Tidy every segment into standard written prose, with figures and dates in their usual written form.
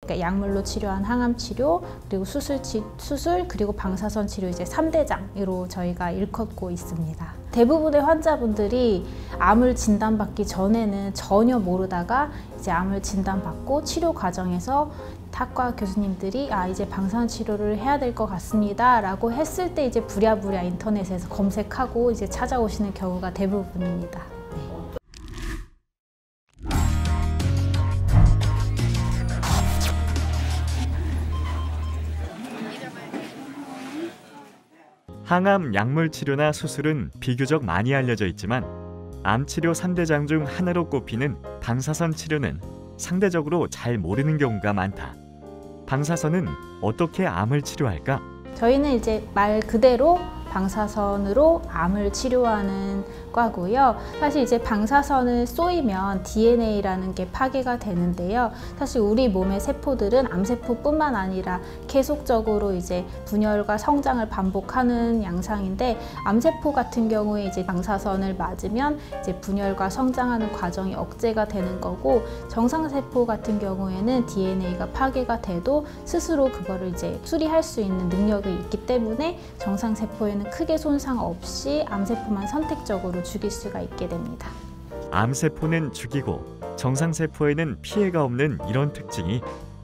그러니까 약물로 치료한 항암 치료, 그리고 수술 그리고 방사선 치료 이제 3대장으로 저희가 일컫고 있습니다. 대부분의 환자분들이 암을 진단받기 전에는 전혀 모르다가 이제 암을 진단받고 치료 과정에서 학과 교수님들이 이제 방사선 치료를 해야 될 것 같습니다 라고 했을 때 이제 부랴부랴 인터넷에서 검색하고 이제 찾아오시는 경우가 대부분입니다. 항암 약물 치료나 수술은 비교적 많이 알려져 있지만 암치료 3대장 중 하나로 꼽히는 방사선 치료는 상대적으로 잘 모르는 경우가 많다. 방사선은 어떻게 암을 치료할까? 저희는 이제 말 그대로 방사선으로 암을 치료하는 과고요. 사실 이제 방사선을 쏘이면 DNA라는 게 파괴가 되는데요. 사실 우리 몸의 세포들은 암세포뿐만 아니라 계속적으로 이제 분열과 성장을 반복하는 양상인데, 암세포 같은 경우에 이제 방사선을 맞으면 이제 분열과 성장하는 과정이 억제가 되는 거고, 정상세포 같은 경우에는 DNA가 파괴가 돼도 스스로 그거를 이제 수리할 수 있는 능력이 있기 때문에 정상세포에는 크게 손상 없이 암세포만 선택적으로 죽일 수가 있게 됩니다. 암세포는 죽이고 정상세포에는 피해가 없는 이런 특징이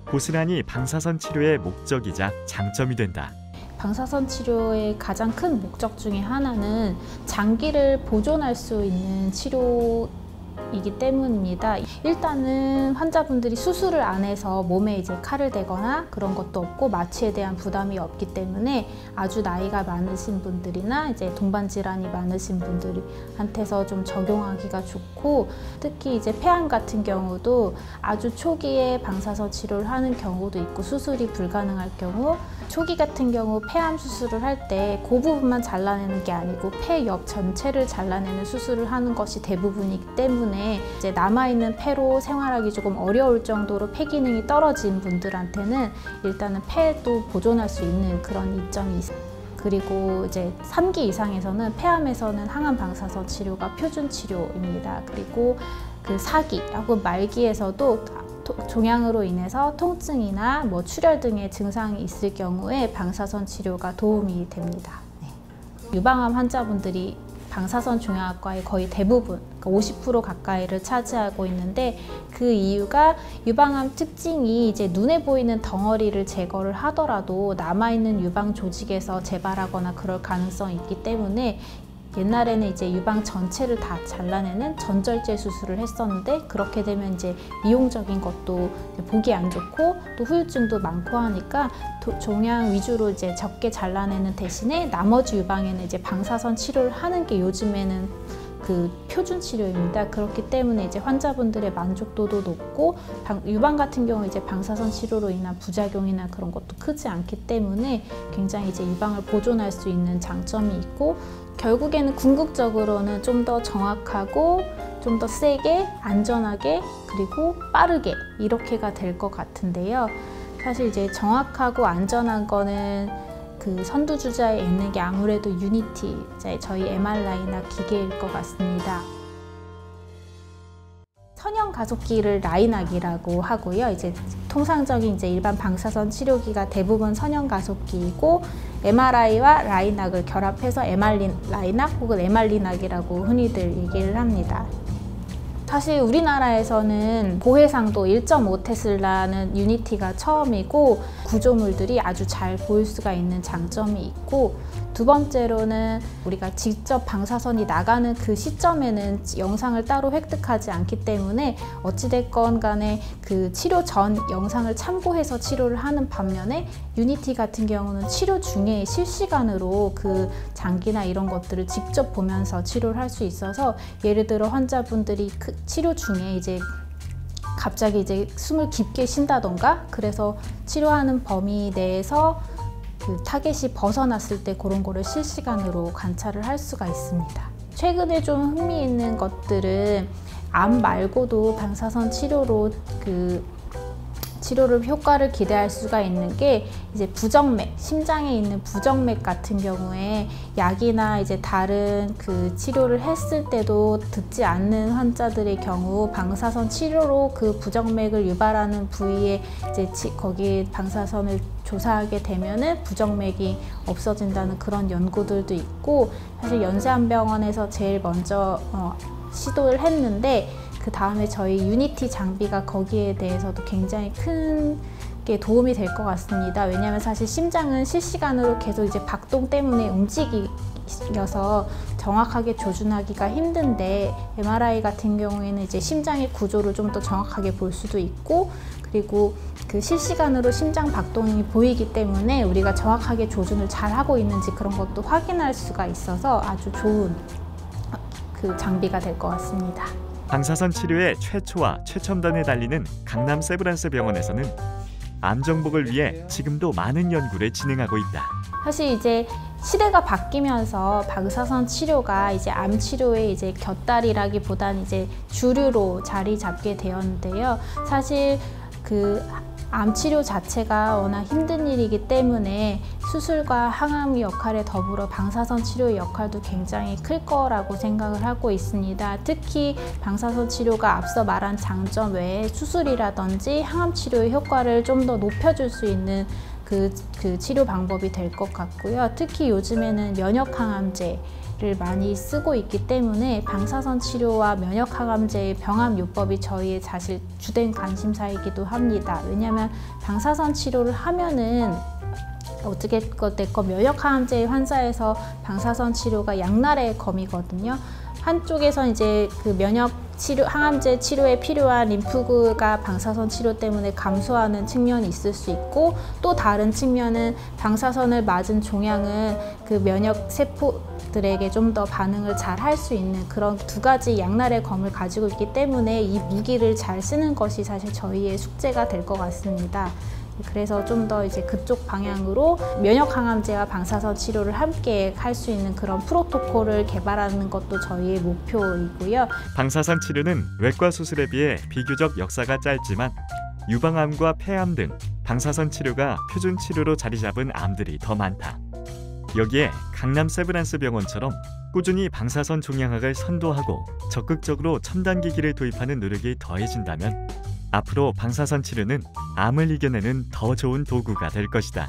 고스란히 방사선 치료의 목적이자 장점이 된다. 방사선 치료의 가장 큰 목적 중에 하나는 장기를 보존할 수 있는 치료이기 때문입니다. 일단은 환자분들이 수술을 안 해서 몸에 이제 칼을 대거나 그런 것도 없고 마취에 대한 부담이 없기 때문에 아주 나이가 많으신 분들이나 이제 동반 질환이 많으신 분들한테서 좀 적용하기가 좋고, 특히 이제 폐암 같은 경우도 아주 초기에 방사선 치료를 하는 경우도 있고, 수술이 불가능할 경우 초기 같은 경우 폐암 수술을 할 때 그 부분만 잘라내는 게 아니고 폐 옆 전체를 잘라내는 수술을 하는 것이 대부분이기 때문에 이제 남아있는 폐로 생활하기 조금 어려울 정도로 폐 기능이 떨어진 분들한테는 일단은 폐도 보존할 수 있는 그런 이점이 있습니다. 그리고 이제 3기 이상에서는 폐암에서는 항암 방사선 치료가 표준 치료입니다. 그리고 그 4기하고 말기에서도 종양으로 인해서 통증이나 뭐 출혈 등의 증상이 있을 경우에 방사선 치료가 도움이 됩니다. 유방암 환자분들이 방사선 종양학과의 거의 대부분, 그러니까 50% 가까이를 차지하고 있는데, 그 이유가 유방암 특징이 이제 눈에 보이는 덩어리를 제거를 하더라도 남아있는 유방 조직에서 재발하거나 그럴 가능성이 있기 때문에 옛날에는 이제 유방 전체를 다 잘라내는 전절제 수술을 했었는데, 그렇게 되면 이제 미용적인 것도 보기 안 좋고 또 후유증도 많고 하니까 종양 위주로 이제 적게 잘라내는 대신에 나머지 유방에는 이제 방사선 치료를 하는 게 요즘에는 그 표준 치료입니다. 그렇기 때문에 이제 환자분들의 만족도도 높고, 유방 같은 경우 이제 방사선 치료로 인한 부작용이나 그런 것도 크지 않기 때문에 굉장히 이제 유방을 보존할 수 있는 장점이 있고, 결국에는 궁극적으로는 좀 더 정확하고 좀 더 세게, 안전하게, 그리고 빠르게 이렇게가 될 것 같은데요. 사실 이제 정확하고 안전한 거는 그 선두주자에 있는 게 아무래도 유니티, 저희 MR이나 기계일 것 같습니다. 선형 가속기를 라이낙이라고 하고요. 이제 통상적인 이제 일반 방사선 치료기가 대부분 선형 가속기이고, MRI와 라이낙을 결합해서 MR-라이낙 혹은 MR-리낙이라고 흔히들 얘기를 합니다. 사실 우리나라에서는 고해상도 1.5테슬라는 유니티가 처음이고, 구조물들이 아주 잘 보일 수가 있는 장점이 있고, 두 번째로는 우리가 직접 방사선이 나가는 그 시점에는 영상을 따로 획득하지 않기 때문에 어찌됐건 간에 그 치료 전 영상을 참고해서 치료를 하는 반면에, 유니티 같은 경우는 치료 중에 실시간으로 그 장기나 이런 것들을 직접 보면서 치료를 할 수 있어서, 예를 들어 환자분들이 그 치료 중에 이제 갑자기 이제 숨을 깊게 쉰다던가, 그래서 치료하는 범위 내에서 그 타겟이 벗어났을 때 그런 거를 실시간으로 관찰을 할 수가 있습니다. 최근에 좀 흥미있는 것들은 암 말고도 방사선 치료로 그 치료를 효과를 기대할 수가 있는 게 이제 부정맥, 심장에 있는 부정맥 같은 경우에 약이나 이제 다른 그 치료를 했을 때도 듣지 않는 환자들의 경우 방사선 치료로 그 부정맥을 유발하는 부위에 이제 거기 방사선을 조사하게 되면은 부정맥이 없어진다는 그런 연구들도 있고, 사실 연세안병원에서 제일 먼저 시도를 했는데 그 다음에 저희 유니티 장비가 거기에 대해서도 굉장히 큰 게 도움이 될 것 같습니다. 왜냐하면 사실 심장은 실시간으로 계속 이제 박동 때문에 움직여서 정확하게 조준하기가 힘든데, MRI 같은 경우에는 이제 심장의 구조를 좀 더 정확하게 볼 수도 있고, 그리고 그 실시간으로 심장 박동이 보이기 때문에 우리가 정확하게 조준을 잘 하고 있는지 그런 것도 확인할 수가 있어서 아주 좋은 그 장비가 될 것 같습니다. 방사선 치료의 최초와 최첨단에 달리는 강남 세브란스 병원에서는 암 정복을 위해 지금도 많은 연구를 진행하고 있다. 사실 이제 시대가 바뀌면서 방사선 치료가 이제 암 치료의 이제 곁다리라기보단 이제 주류로 자리 잡게 되었는데요. 사실 그 암 치료 자체가 워낙 힘든 일이기 때문에 수술과 항암 역할에 더불어 방사선 치료의 역할도 굉장히 클 거라고 생각을 하고 있습니다. 특히 방사선 치료가 앞서 말한 장점 외에 수술이라든지 항암 치료의 효과를 좀 더 높여줄 수 있는 그 치료 방법이 될 것 같고요. 특히 요즘에는 면역 항암제를 많이 쓰고 있기 때문에 방사선 치료와 면역 항암제의 병합요법이 저희의 사실 주된 관심사이기도 합니다. 왜냐하면 방사선 치료를 하면은 어떻게 됐건 면역 항암제 환자에서 방사선 치료가 양날의 검이거든요. 한쪽에선 이제 그 면역 치료, 항암제 치료에 필요한 림프구가 방사선 치료 때문에 감소하는 측면이 있을 수 있고, 또 다른 측면은 방사선을 맞은 종양은 그 면역 세포들에게 좀 더 반응을 잘 할 수 있는 그런 두 가지 양날의 검을 가지고 있기 때문에 이 무기를 잘 쓰는 것이 사실 저희의 숙제가 될 것 같습니다. 그래서 좀 더 이제 그쪽 방향으로 면역 항암제와 방사선 치료를 함께 할 수 있는 그런 프로토콜을 개발하는 것도 저희의 목표이고요. 방사선 치료는 외과 수술에 비해 비교적 역사가 짧지만 유방암과 폐암 등 방사선 치료가 표준 치료로 자리 잡은 암들이 더 많다. 여기에 강남 세브란스 병원처럼 꾸준히 방사선 종양학을 선도하고 적극적으로 첨단 기기를 도입하는 노력이 더해진다면 앞으로 방사선 치료는 암을 이겨내는 더 좋은 도구가 될 것이다.